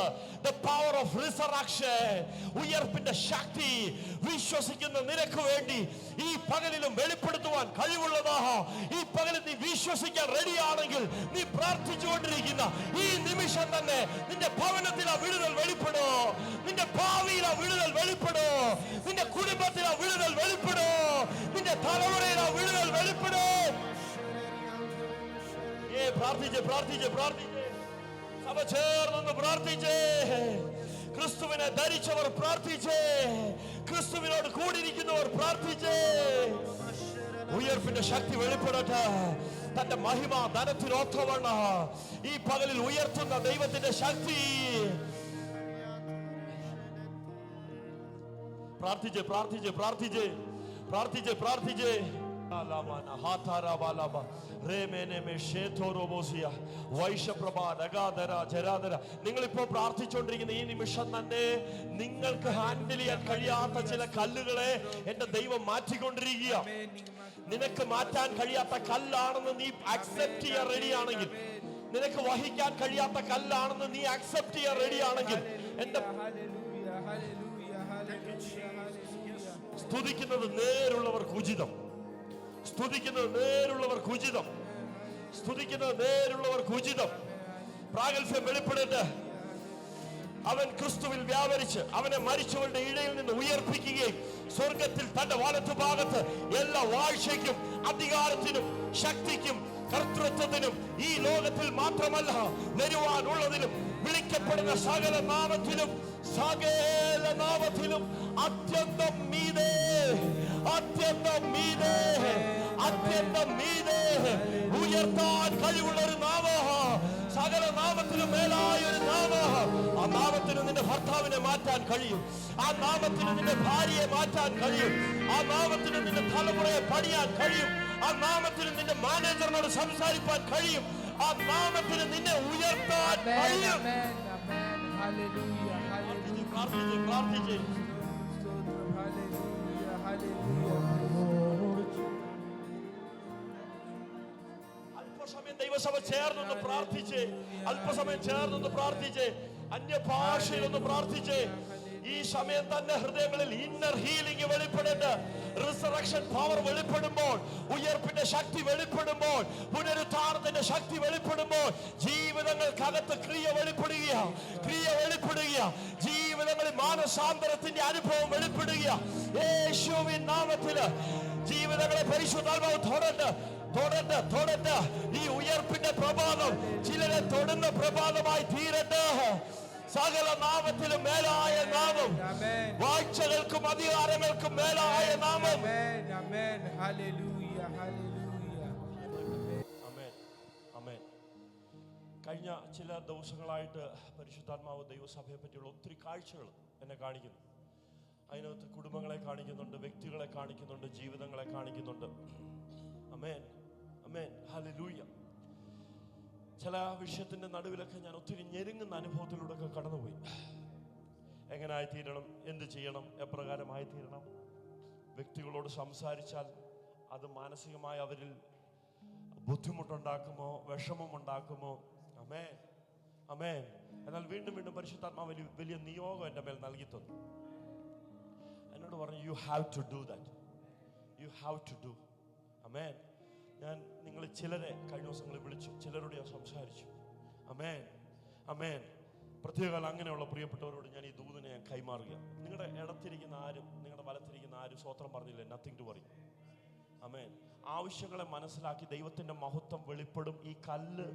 The power of resurrection. ഉയർപ്പിന്റെ ശക്തി വിശ്വസിക്കുന്ന നിനക്ക് വേണ്ടി ഈ പകലിലും വെളിപ്പെടുത്തുവാൻ കഴിവുള്ളതാ. ഈ പകലിൽ നീ വിശ്വസിക്കാൻ റെഡിയാണെങ്കിൽ നീ പ്രാർത്ഥിച്ചുകൊണ്ടിരിക്കുന്ന ഈ നിമിഷം തന്നെ നിന്റെ ഭവനത്തിൽ ആ വിടുതൽ വെളിപ്പെടോ, നിന്റെ ഭാവിയിൽ ആ വിടുതൽ വെളിപ്പെടോ, നിന്റെ കുടുംബത്തിൽ ആ വിടുതൽ വെളിപ്പെടോ, നിന്റെ തലമുറയിൽ ആ വിടുതൽ വെളിപ്പെടോ. പ്രാർത്ഥിച്ചേ. സഭ ചേർന്നൊന്ന് പ്രാർത്ഥിച്ചേ. ക്രിസ്തുവിനെ ധരിച്ചവർ പ്രാർത്ഥിച്ചേ. ക്രിസ്തുവിനോട് കൂടിയിരിക്കുന്നവർ പ്രാർത്ഥിച്ചേ. ഉയർപ്പിന്റെ ശക്തി വെളിപ്പെടട്ടെ. തന്റെ മഹിമ ധനത്തിനൊത്തവണ്ണ ഈ പകലിൽ ഉയർത്തുന്ന ദൈവത്തിന്റെ ശക്തി. പ്രാർത്ഥിച്ചേ. നിങ്ങളിപ്പോ പ്രാർത്ഥിച്ചുകൊണ്ടിരിക്കുന്ന ഈ നിമിഷം തന്നെ നിങ്ങൾക്ക് ഹാൻഡിൽ ചെയ്യാൻ കഴിയാത്ത ചില കല്ലുകളെ എന്റെ ദൈവം മാറ്റിക്കൊണ്ടിരിക്കുക. നിനക്ക് മാറ്റാൻ കഴിയാത്ത കല്ലാണെന്ന് നീ അക്സെപ്റ്റ് ചെയ്യാൻ റെഡിയാണെങ്കിൽ, നിനക്ക് വഹിക്കാൻ കഴിയാത്ത കല്ലാണെന്ന് നീ അക്സെപ്റ്റ് ചെയ്യാൻ റെഡിയാണെങ്കിൽ, എന്റെ സ്തുതിക്കുന്നത് നേരുള്ളവർക്ക് ഉചിതം. പ്രാഗൽഭ്യം വെളിപ്പെടട്ടെ. അവൻ ക്രിസ്തുവിൽ വ്യാപരിച്ച് അവനെ മരിച്ചവരുടെ ഇടയിൽ നിന്ന് ഉയർപ്പിക്കുകയും സ്വർഗത്തിൽ തന്റെ വലത്തുഭാഗത്ത് എല്ലാ വാഴ്ചയ്ക്കും അധികാരത്തിനും ശക്തിക്കും കർത്തൃത്വത്തിനും ഈ ലോകത്തിൽ മാത്രമല്ല വരുവാനുള്ളതിലും വിളിക്കപ്പെടുന്ന സകല നാമത്തിലും അത്യന്തം മീതെ ഉയർത്താൻ കഴിവുള്ള ഒരു നാമ, സകല നാമത്തിലും മേലായ ഒരു നാമ. ആ നാമത്തിന് നിന്റെ ഭർത്താവിനെ മാറ്റാൻ കഴിയും. ആ നാമത്തിന് നിന്റെ ഭാര്യയെ മാറ്റാൻ കഴിയും. ആ നാമത്തിന് നിന്റെ തലമുറയെ പണിയാൻ കഴിയും. ആ നാമത്തിന് നിന്റെ മാനേജറിനോട് സംസാരിക്കാൻ കഴിയും. ആ നാമത്തിന് നിന്നെ ഉയർത്താൻ കഴിയും. പ്രാർത്ഥിച്ചേ. അല്പസമയം ദൈവസഭ ചേർന്നൊന്ന് പ്രാർത്ഥിച്ചേ. അന്യഭാഷയിലൊന്ന് പ്രാർത്ഥിച്ചേ. ഈ സമയം തന്നെ ഹൃദയങ്ങളിൽ ഇന്നർ ഹീലിംഗ് വെളിപ്പെടേണ്ട. റിസറക്ഷൻ പവർ വെളിപ്പെടുമ്പോൾ, ഉയർപ്പിന്റെ ശക്തി വെളിപ്പെടുമ്പോൾ, പുനരുത്ഥാനത്തിന്റെ ശക്തി വെളിപ്പെടുമ്പോൾ ജീവിതങ്ങൾക്കകത്ത് ക്രിയ വെളിപ്പെടുക, ജീവിതങ്ങളിൽ മാനസാന്തരത്തിന്റെ അനുഭവം വെളിപ്പെടുക. യേശുവിൻ നാമത്തിൽ ജീവിതങ്ങളെ പരിശുദ്ധാത്മാവ് തൊടട്ടെ. ഈ ഉയർപ്പിന്റെ പ്രഭാതം ചിലരെ തൊടുന്ന പ്രഭാതമായി തീരട്ടെ. സകല നാമത്തിലും മേലായ നാമം, വാഴ്ചകൾക്കും അധികാരങ്ങൾക്കും മേലായ നാമം. കഴിഞ്ഞ ചില ദിവസങ്ങളായിട്ട് പരിശുദ്ധാത്മാവ് ദൈവസഭയെ പറ്റിയുള്ള ഒത്തിരി കാഴ്ചകൾ എന്നെ കാണിക്കുന്നു. അതിനകത്ത് കുടുംബങ്ങളെ കാണിക്കുന്നുണ്ട്, വ്യക്തികളെ കാണിക്കുന്നുണ്ട്, ജീവിതങ്ങളെ കാണിക്കുന്നുണ്ട്. ആമേൻ, ആമേൻ, ഹല്ലേലൂയ. ചില വിഷയത്തിന്റെ നടുവിലൊക്കെ ഞാൻ ഒത്തിരി ഞെരുങ്ങുന്ന അനുഭവത്തിലൂടെ ഒക്കെ കടന്നുപോയി. എങ്ങനെ ആയിത്തീരണം, എന്ത് ചെയ്യണം, എപ്രകാരമായി തീരണം. വ്യക്തികളോട് സംസാരിച്ചാൽ അത് മാനസികമായി അവരിൽ ബുദ്ധിമുട്ടുണ്ടാക്കുമോ, വിഷമമുണ്ടാക്കുമോ? ആമേൻ, ആമേൻ. എന്നാൽ വീണ്ടും വീണ്ടും പരിശുദ്ധാത്മാവ് വലിയ നിയോഗം എൻ്റെ മേൽ നൽകി തന്നു. എന്നോട് പറഞ്ഞു, you have to do that, you have to do. ആമേൻ. ഞാൻ നിങ്ങൾ ചിലരെ കഴിഞ്ഞ ദിവസങ്ങളിൽ വിളിച്ചു, ചിലരോട് ഞാൻ സംസാരിച്ചു. ആമേൻ, ആമേൻ. പ്രത്യേകം അങ്ങനെയുള്ള പ്രിയപ്പെട്ടവരോട് ഞാൻ ഈ ദൂതിനെ ഞാൻ കൈമാറുക. നിങ്ങളുടെ ഇടത്തിരിക്കുന്ന ആരും, നിങ്ങളുടെ വലത്തിരിക്കുന്ന ആരും സ്വത്രം പറഞ്ഞില്ല, നത്തിങ് ടു വറി. ആമേൻ. ആവശ്യങ്ങളെ മനസ്സിലാക്കി ദൈവത്തിന്റെ മഹത്വം വെളിപ്പെടും. ഈ കല്ല്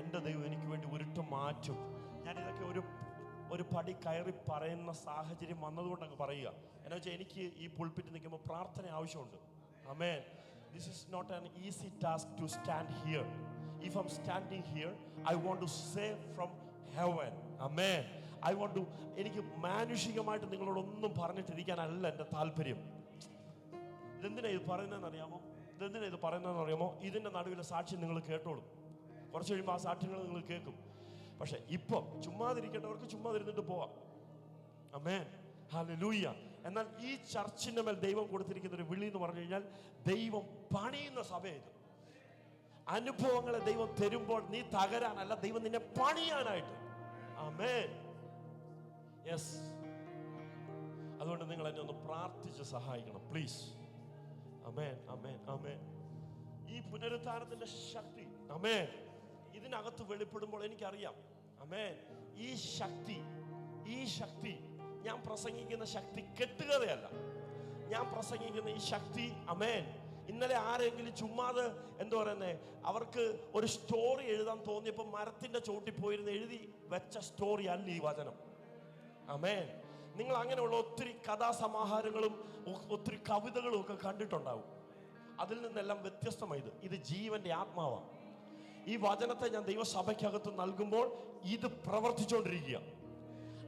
എൻ്റെ ദൈവം എനിക്ക് വേണ്ടി ഉരുട്ട് മാറ്റും. ഞാനിതൊക്കെ ഒരു പടി കയറി പറയുന്ന സാഹചര്യം വന്നതുകൊണ്ട് അങ്ങ് പറയുക. എന്നാ വെച്ചാൽ എനിക്ക് ഈ പുൾപിറ്റ് നിൽക്കുമ്പോൾ പ്രാർത്ഥന ആവശ്യമുണ്ട്. ആമേൻ. This is not an easy task to stand here. If I'm standing here, I want to say from heaven. Amen. I want to, എനിക്ക് മാനുഷികമായിട്ട് നിങ്ങളോടൊന്നും പറഞ്ഞിട്ടിരിക്കാനല്ല എൻ്റെ താല്പര്യം. ഇതെന്തിനാ ഇത് പറയുന്നതെന്ന് അറിയാമോ? ഇതിൻ്റെ നടുവിലെ സാക്ഷ്യം നിങ്ങൾ കേട്ടോളും. കുറച്ച് കഴിയുമ്പോൾ ആ സാക്ഷ്യങ്ങൾ നിങ്ങൾ കേൾക്കും. പക്ഷെ ഇപ്പം ചുമ്മാതിരിക്കേണ്ടവർക്ക് ചുമ്മാതിരുന്നിട്ട് പോവാം. ആമേൻ, ഹല്ലേലൂയ. എന്നാൽ ഈ ചർച്ചിന്റെ മേൽ ദൈവം കൊടുത്തിരിക്കുന്ന ഒരു വിളി എന്ന് പറഞ്ഞു കഴിഞ്ഞാൽ, ദൈവം പണിയുന്ന സഭയത്. അനുഭവങ്ങളെ ദൈവം തരുമ്പോൾ നീ തകരാനല്ല, ദൈവം നിന്നെ പണിയാനായിട്ട്. ആമേൻ, യെസ്. അതുകൊണ്ട് നിങ്ങൾ എന്നെ ഒന്ന് പ്രാർത്ഥിച്ച് സഹായിക്കണം, പ്ലീസ്. ആമേൻ, ആമേൻ, ആമേൻ. ഈ പുനരുത്ഥാനത്തിന്റെ ശക്തി, ആമേൻ, ഇതിനകത്ത് വെളിപ്പെടുമ്പോൾ എനിക്കറിയാം. ആമേൻ. ഈ ശക്തി ഞാൻ പ്രസംഗിക്കുന്ന ശക്തി കെട്ടുകഥയല്ല. ഞാൻ പ്രസംഗിക്കുന്ന ഈ ശക്തി, ആമേൻ. ഇന്നലെ ആരെങ്കിലും ചുമ്മാതെ എന്താ പറയുന്നേ, അവർക്ക് ഒരു സ്റ്റോറി എഴുതാൻ തോന്നിയപ്പോൾ മരത്തിന്റെ ചോട്ടിൽ പോയിരുന്ന് എഴുതി വെച്ച സ്റ്റോറി അല്ല ഈ വചനം. ആമേൻ. നിങ്ങൾ അങ്ങനെയുള്ള ഒത്തിരി കഥാസമാഹാരങ്ങളും ഒത്തിരി കവിതകളും ഒക്കെ കണ്ടിട്ടുണ്ടാവും. അതിൽ നിന്നെല്ലാം വ്യത്യസ്തമായത് ഇത് ജീവന്റെ ആത്മാവാണ്. ഈ വചനത്തെ ഞാൻ ദൈവസഭയ്ക്കകത്ത് നൽകുമ്പോൾ ഇത് പ്രവർത്തിച്ചുകൊണ്ടിരിക്കുക.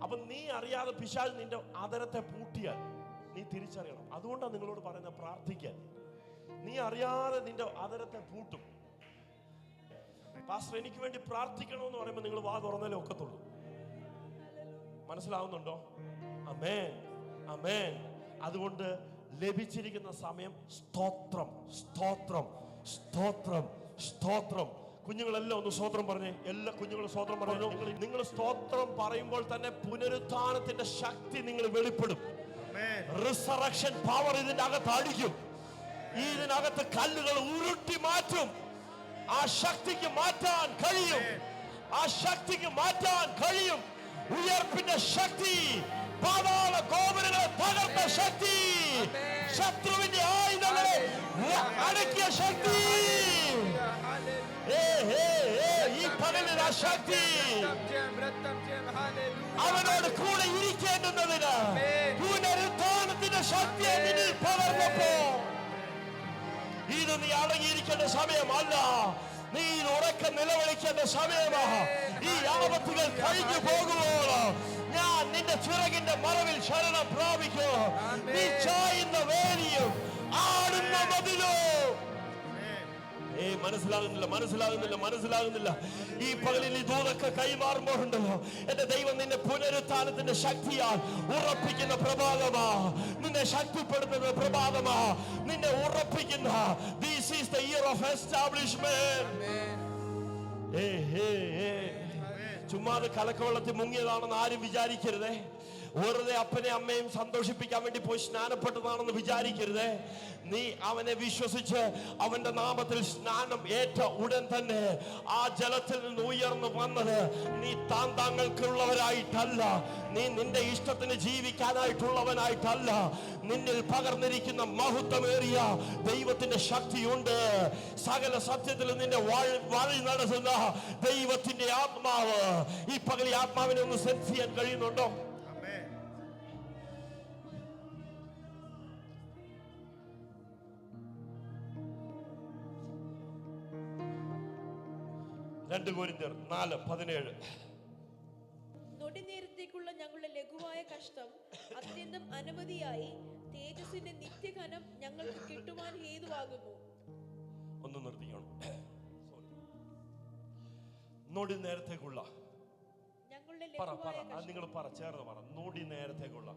അപ്പൊ നീ അറിയാതെ പിശാച് നിന്റെ ആദരത്തെ പൂട്ടിയാൽ നീ തിരിച്ചറിയണം. അതുകൊണ്ടാണ് നിങ്ങളോട് പറയുന്നത് പ്രാർത്ഥിക്കാൻ. നീ അറിയാതെ നിന്റെ ആദരത്തെ പൂട്ടും. പാസ്റ്റർ എനിക്ക് വേണ്ടി പ്രാർത്ഥിക്കണമെന്ന് പറയുമ്പോൾ നിങ്ങൾ വാ തുറന്നാലേ ഒക്കത്തുള്ളൂ. മനസ്സിലാവുന്നുണ്ടോ? ആമേൻ, ആമേൻ. അതുകൊണ്ട് ലഭിച്ചിരിക്കുന്ന സമയം സ്തോത്രം, സ്തോത്രം, സ്തോത്രം, സ്തോത്രം. കുഞ്ഞുങ്ങളെല്ലാം ഒന്ന് സ്തോത്രം പറഞ്ഞേ. എല്ലാ കുഞ്ഞുങ്ങളും സ്തോത്രം പറഞ്ഞു. നിങ്ങൾ സ്തോത്രം പറയുമ്പോൾ തന്നെ പുനരുത്ഥാനത്തിന്റെ ശക്തി നിങ്ങൾ വെളിപ്പെടും. റിസറക്ഷൻ പവർ ഇതിന്റെ അകത്ത് അടിക്കും. ഇതിനകത്ത് കല്ലുകൾ ഉരുട്ടി മാറ്റും. ആ ശക്തിക്ക് മാറ്റാൻ കഴിയും. ആ ശക്തിക്ക് മാറ്റാൻ കഴിയും. ഉയർപ്പിന്റെ ശക്തി, പാതാള ഗോപുരങ്ങളെ തകർത്ത ശക്തി, ശത്രുവിന്റെ ആയുധങ്ങളെ അടക്കിയ ശക്തി, ഈ പകലിൽ ആ ശക്തി അവനോട് കൂടെ ഇരിക്കേണ്ടുന്നതിന് പുനരുത്ഥാനത്തിന്റെ ശക്തി എന്നിൽ പകർന്നപ്പോ ഇത് നീ അടങ്ങിയിരിക്കേണ്ട സമയമല്ല, നീ ഉറക്കം നിലവിളിക്കേണ്ട സമയമാ. ഈ ആപത്തുകൾ കഴിഞ്ഞു പോകുമ്പോൾ ഞാൻ നിന്റെ ചിറകിന്റെ മറവിൽ ശരണം പ്രാപിക്കൂ. നീ ചായുന്ന വേലിയും ആടുന്ന മതിലോ. മനസ്സിലാകുന്നില്ല. ഈ പകലിൽ ഈ ദൂതൊക്കെ കൈമാറുമ്പോഴുണ്ടല്ലോ, എന്റെ ദൈവം നിന്നെ പുനരുത്ഥാനത്തിന്റെ ശക്തിയാൽ ഉറപ്പിക്കുന്ന പ്രഭാതമാ, നിന്നെ ശക്തിപ്പെടുത്തുന്ന പ്രഭാതമാ, നിന്നെ ഉറപ്പിക്കുന്ന. This is the year of establishment. ചുമ്മാതെ കലക്കവെള്ളത്തിൽ മുങ്ങിയതാണെന്ന് ആരും വിചാരിക്കരുതേ. വെറുതെ അപ്പനെ അമ്മയും സന്തോഷിപ്പിക്കാൻ വേണ്ടി പോയി സ്നാനപ്പെട്ടതാണെന്ന് വിചാരിക്കരുതേ. നീ അവനെ വിശ്വസിച്ച് അവന്റെ നാമത്തിൽ സ്നാനം ഏറ്റ ഉടൻ തന്നെ ആ ജലത്തിൽ നിന്ന് ഉയർന്നു വന്നത് നീ താങ്കൾക്കുള്ളവരായിട്ടല്ല, നീ നിന്റെ ഇഷ്ടത്തിന് ജീവിക്കാനായിട്ടുള്ളവനായിട്ടല്ല. നിന്നിൽ പകർന്നിരിക്കുന്ന മഹത്വമേറിയ ദൈവത്തിന്റെ ശക്തിയുണ്ട്. സകല സത്യത്തിൽ നിന്നെ വഴി നടത്തുന്ന ദൈവത്തിന്റെ ആത്മാവ്. ഈ പകൽ ഈ ആത്മാവിനെ ഒന്ന് സെൻസ് ചെയ്യാൻ കഴിയുന്നുണ്ടോ? രണ്ട് കൊരിന്ത്യർ 4:17. നൊടിനേരത്തേക്കുള്ള ഞങ്ങളുടെ ലഘുവായ കഷ്ടം അത്യന്തം അനവധിയായി തേജസ്സിന്റെ നിത്യഘനം ഞങ്ങൾക്ക് കിട്ടുവാൻ ഹേതുവാകുന്നു. ഒന്ന് നിർത്തിക്കണം. നൊടി നേരത്തേക്കുള്ള ഞങ്ങളുടെ നിങ്ങൾ പറ, ചേർന്ന് പറ. നൊടി നേരത്തേക്കുള്ള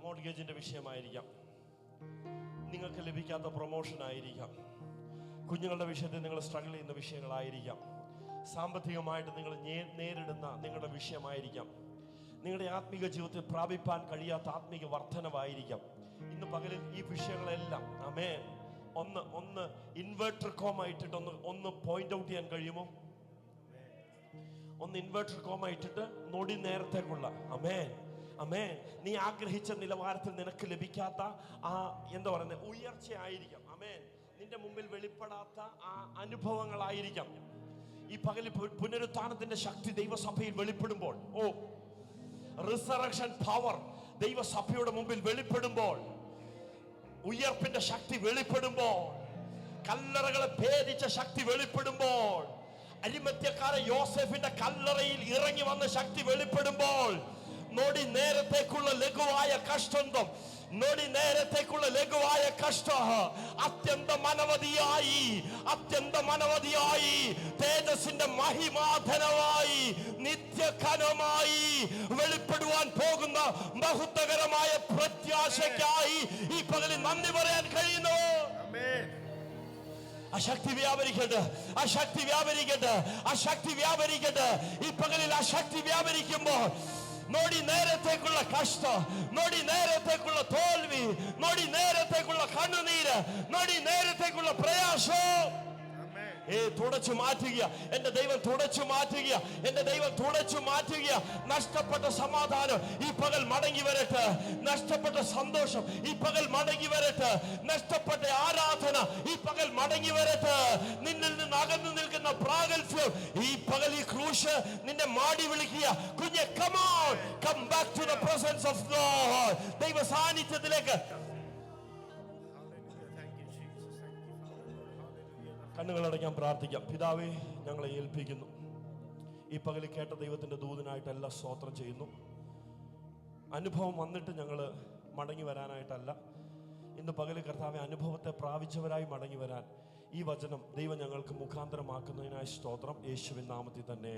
മോർഗേജിന്റെ വിഷയമായിരിക്കാം, നിങ്ങൾക്ക് ലഭിക്കാത്ത പ്രൊമോഷൻ ആയിരിക്കാം, കുഞ്ഞുങ്ങളുടെ വിഷയത്തിൽ നിങ്ങൾ സ്ട്രഗിൾ ചെയ്യുന്ന വിഷയങ്ങളായിരിക്കാം, സാമ്പത്തികമായിട്ട് നിങ്ങൾ നേരിടുന്ന നിങ്ങളുടെ വിഷയമായിരിക്കാം, നിങ്ങളുടെ ആത്മീക ജീവിതത്തിൽ പ്രാപിപ്പാൻ കഴിയാത്ത ആത്മീക വർധനവായിരിക്കാം. ഇന്ന് പകലിൽ ഈ വിഷയങ്ങളെല്ലാം ആമേൻ ഒന്ന് ഇൻവെർട്ടർ കോമ ഇട്ടിട്ട് ഒന്ന് പോയിന്റ് ഔട്ട് ചെയ്യാൻ കഴിയുമോ? ഒന്ന് ഇൻവെർട്ടർ കോമ ഇട്ടിട്ട് നൊടി നേരത്തേക്കുള്ള ആമേൻ ആമേൻ നീ ആഗ്രഹിച്ച നിലവാരത്തിൽ നിനക്ക് ലഭിക്കാത്ത ആ എന്താ പറയുന്നത് ഉയർച്ചയായിരിക്കാം. ആമേൻ നിന്റെ മുമ്പിൽ വെളിപ്പെടാത്ത ആ അനുഭവങ്ങളായിരിക്കാം. ഈ പകലിൽ പുനരുത്ഥാനത്തിന്റെ ശക്തി ദൈവസഭയിൽ വെളിപ്പെടുമ്പോൾ, റിസറക്ഷൻ പവർ ദൈവസഭയുടെ മുമ്പിൽ വെളിപ്പെടുമ്പോൾ, ഉയർപ്പിന്റെ ശക്തി വെളിപ്പെടുമ്പോൾ, കല്ലറകളെ ഭേദിച്ച ശക്തി വെളിപ്പെടുമ്പോൾ, അരിമത്യക്കാരൻ യോസേഫിന്റെ കല്ലറയിൽ ഇറങ്ങി വന്ന ശക്തി വെളിപ്പെടുമ്പോൾ, നൊടി നേരത്തേക്കുള്ള ലഘുവായ കഷ്ടം അത്യന്തം അനവധിയായി തേജസ്സിന്റെ മഹിമാധനമായി നിത്യഘനമായി വെളിപ്പെടുവാൻ പോകുന്ന മഹത്വകരമായ പ്രത്യാശയ്ക്കായി ഈ പകലിൽ നന്ദി പറയാൻ കഴിയുന്നു. ആ ശക്തി വ്യാപരിക്കട്ടെ. ഈ പകലിൽ ആ ശക്തി വ്യാപരിക്കുമ്പോൾ നൊടി നേരത്തേക്കുള്ള കഷ്ടം, നൊടി നേരത്തേക്കുള്ള തോൽവി, നൊടി നേരത്തേക്കുള്ള കണ്ണുനീര്, നൊടി നേരത്തേക്കുള്ള പ്രയാസം തുടച്ചു മാറ്റുക. എന്റെ ദൈവം തുടച്ചു മാറ്റുക. നഷ്ടപ്പെട്ട സമാധാനം ഈ പകൽ മടങ്ങി വരട്ടെ. നഷ്ടപ്പെട്ട സന്തോഷം ഈ പകൽ മടങ്ങി വരട്ടെ. നഷ്ടപ്പെട്ട ആരാധന ഈ പകൽ മടങ്ങി വരട്ടെ. നിന്നിൽ നിന്ന് അകന്നു നിൽക്കുന്ന പ്രാഗൽഭ്യം ഈ പകൽ ഈ ക്രൂശ് നിന്നെ മാടി വിളിക്കുക. കുഞ്ഞെ come on, come back to the presence of God. ദൈവ സാന്നിധ്യത്തിലേക്ക്. കണ്ണുകളടയ്ക്കാൻ പ്രാർത്ഥിക്കാം. പിതാവേ, ഞങ്ങളെ ഏൽപ്പിക്കുന്നു. ഈ പകലിൽ കേട്ട ദൈവത്തിന്റെ ദൂതനായിട്ടെല്ലാം സ്തോത്രം ചെയ്യുന്നു. അനുഭവം വന്നിട്ട് ഞങ്ങൾ മടങ്ങി വരാനായിട്ടല്ല, ഇന്ന് പകല് കർത്താവെ അനുഭവത്തെ പ്രാപിച്ചവരായി മടങ്ങി വരാൻ ഈ വചനം ദൈവം ഞങ്ങൾക്ക് മുഖാന്തരമാക്കുന്നതിനായി സ്തോത്രം. യേശുവിൻ നാമത്തിൽ തന്നെ.